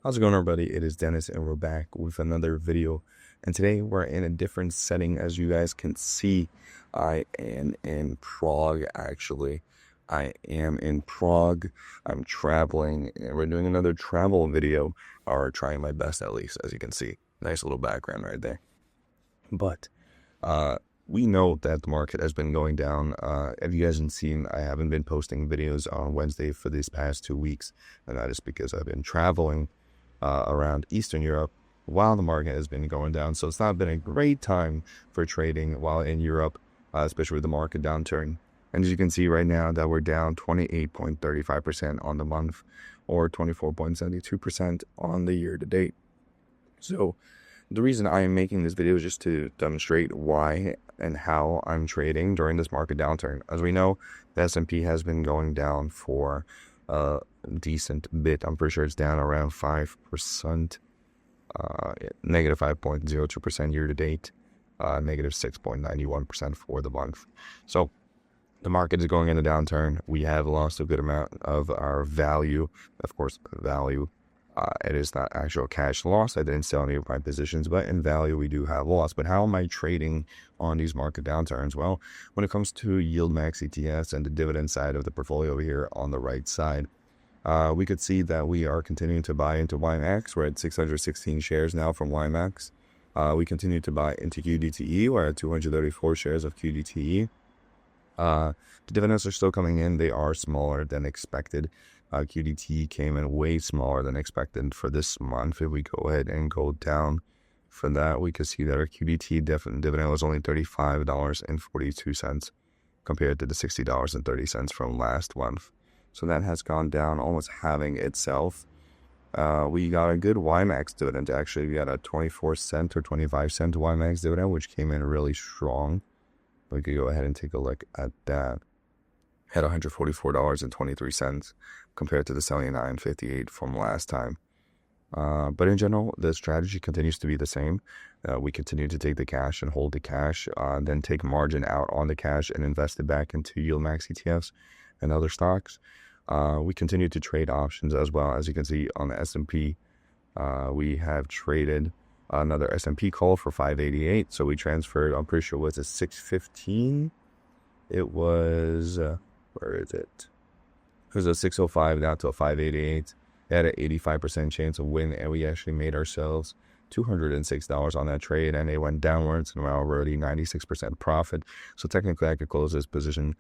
How's it going, everybody? It is Dennis, and we're back with another video. And today we're in a different setting. As you guys can see, I am in Prague, actually. I am in Prague. I'm traveling, and we're doing another travel video, or trying my best at least, as you can see. Nice little background right there. But we know that the market has been going down. If you guys haven't seen, I haven't been posting videos on Wednesday for these past 2 weeks, and that is because I've been traveling around Eastern Europe while the market has been going down. So it's not been a great time for trading while in Europe, especially with the market downturn. And as you can see right now that we're down 28.35% on the month, or 24.72% on the year to date. So the reason I am making this video is just to demonstrate why and how I'm trading during this market downturn. As we know, the S&P has been going down for decent bit. I'm pretty sure it's down around 5%, negative 5.02% year to date, negative 6.91% for the month. So the market is going in a downturn. We have lost a good amount of our value, of course, value. It is not actual cash loss. I didn't sell any of my positions, but in value, we do have loss. But how am I trading on these market downturns? Well, when it comes to YieldMax ETFs and the dividend side of the portfolio over here on the right side, we could see that we are continuing to buy into YieldMax. We're at 616 shares now from YieldMax. We continue to buy into QDTE. We're at 234 shares of QDTE. The dividends are still coming in. They are smaller than expected. QDT came in way smaller than expected for this month. If we go ahead and go down for that, we can see that our QDT dividend was only $35.42 compared to the $60.30 from last month. So that has gone down, almost halving itself. We got a good YieldMax dividend, actually. We got a 24-cent or 25-cent YieldMax dividend, which came in really strong. We could go ahead and take a look at that. Had $144.23 compared to the $79.58 from last time. But in general, the strategy continues to be the same. We continue to take the cash and hold the cash, then take margin out on the cash and invest it back into YieldMax ETFs and other stocks. We continue to trade options as well. As you can see on the S&P, we have traded another S&P call for 588. So we transferred, I'm pretty sure it was a 615. It was, where is it? It was a 605 down to a 588. It had an 85% chance of win, and we actually made ourselves $206 on that trade, and it went downwards, and we're already 96% profit. So technically, I could close this position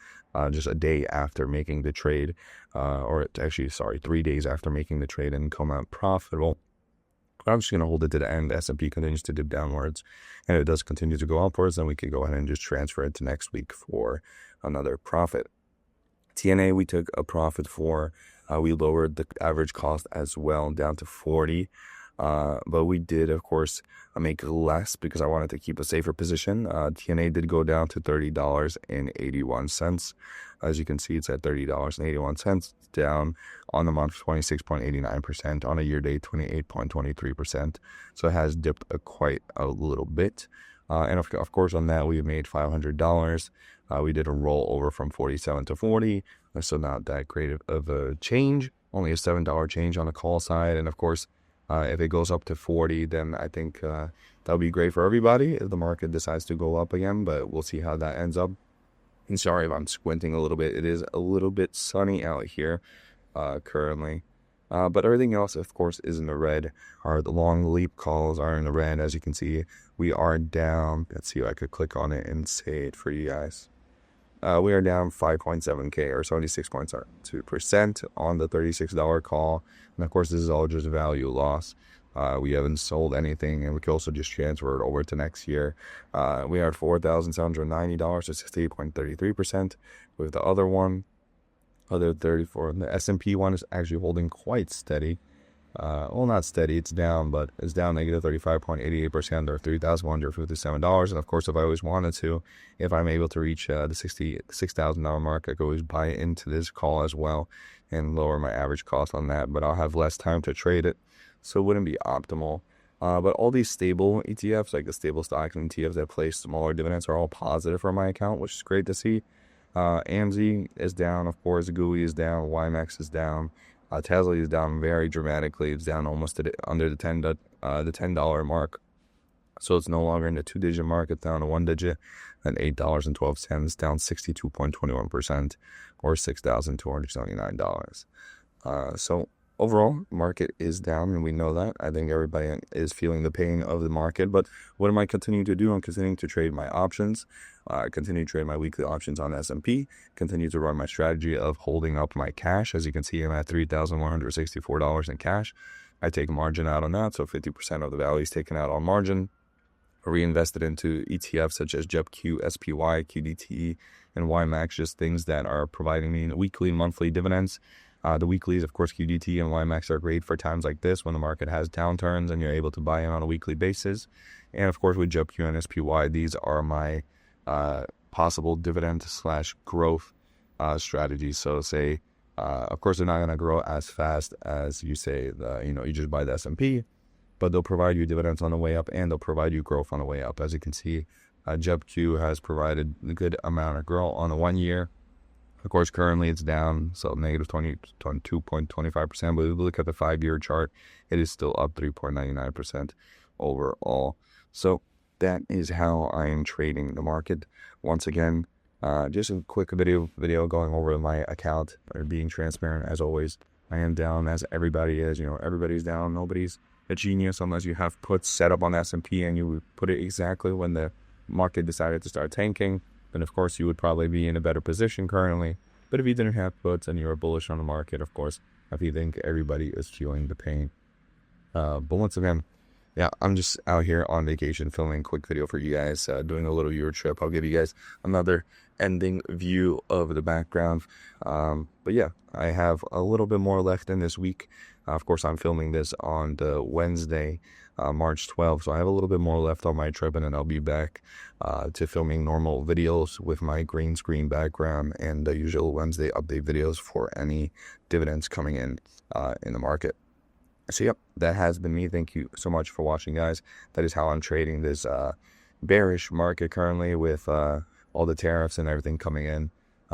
just a day after making the trade, or actually, sorry, 3 days after making the trade and come out profitable. I'm just going to hold it to the end. The S&P continues to dip downwards, and it does continue to go upwards, then we could go ahead and just transfer it to next week for another profit. TNA, we took a profit for. We lowered the average cost as well down to 40. But we did, of course, make less because I wanted to keep a safer position. TNA did go down to $30.81. As you can see, it's at $30.81, down on the month 26.89%, on a year date 28.23%. So it has dipped quite a little bit. And of course, on that, we made $500. We did a roll over from 47 to 40, so not that great of a change, only a $7 change on the call side. And of course, if it goes up to 40, then I think that would be great for everybody if the market decides to go up again, but we'll see how that ends up. And sorry if I'm squinting a little bit. It is a little bit sunny out here currently. But everything else, of course, is in the red. The long leap calls are in the red. As you can see, we are down. Let's see if I could click on it and say it for you guys. We are down 5.7K or 76.2% on the $36 call. And of course, this is all just value loss. We haven't sold anything, and we can also just transfer it over to next year. We are at $4,790 or 68.33%. With the other 34, the S&P one is actually holding quite steady. Well, not steady, it's down, but it's down negative 35.88% or $3,157. And of course, if I always wanted to, if I'm able to reach the $6,000 mark, I could always buy into this call as well and lower my average cost on that, but I'll have less time to trade it, so it wouldn't be optimal. But all these stable ETFs, like the stable stocks and ETFs that play smaller dividends, are all positive for my account, which is great to see. AMZ is down, of course. GUI is down. YieldMax is down. Tesla is down very dramatically. It's down almost to under the $10 mark. So it's no longer in the 2-digit mark. It's down to 1 digit at $8.12, down 62.21%, or $6,279. So overall, market is down, and we know that. I think everybody is feeling the pain of the market. But what am I continuing to do? I'm continuing to trade my options. Continue to trade my weekly options on S&P. Continue to run my strategy of holding up my cash. As you can see, I'm at $3,164 in cash. I take margin out on that, so 50% of the value is taken out on margin, reinvested into ETFs such as JEPQ, SPY, QDT, and YieldMax, just things that are providing me weekly and monthly dividends. The weeklies, of course, QDT and YieldMax are great for times like this when the market has downturns and you're able to buy in on a weekly basis. And of course, with JEPQ and SPY, these are my possible dividend / growth strategies. So say, of course, they're not going to grow as fast as you say, you just buy the S&P, but they'll provide you dividends on the way up, and they'll provide you growth on the way up. As you can see, JEPQ has provided a good amount of growth on the 1 year. Of course, currently it's down, so negative 22.25%, but if you look at the 5-year chart, it is still up 3.99% overall. So that is how I am trading the market. Once again, just a quick video going over my account, or being transparent as always. I am down, as everybody is. Everybody's down. Nobody's a genius unless you have puts set up on S&P and you put it exactly when the market decided to start tanking. Then of course you would probably be in a better position currently. But if you didn't have puts and you were bullish on the market, of course, if you think everybody is feeling the pain. But once again, yeah, I'm just out here on vacation filming a quick video for you guys, doing a little Euro trip. I'll give you guys another ending view of the background. But yeah, I have a little bit more left in this week. Of course, I'm filming this on the Wednesday, March 12th. So I have a little bit more left on my trip, and then I'll be back to filming normal videos with my green screen background and the usual Wednesday update videos for any dividends coming in the market. So yep, that has been me. Thank you so much for watching, guys. That is how I'm trading this bearish market currently with all the tariffs and everything coming in.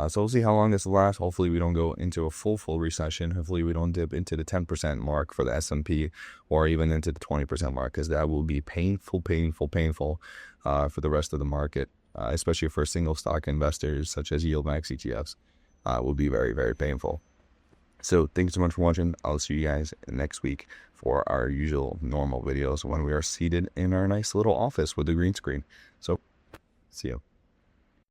So we'll see how long this lasts. Hopefully we don't go into a full recession. Hopefully we don't dip into the 10% mark for the S&P, or even into the 20% mark, because that will be painful for the rest of the market, especially for single stock investors such as YieldMax ETFs. Will be very, very painful. So thank you so much for watching. I'll see you guys next week for our usual normal videos when we are seated in our nice little office with the green screen. So see you.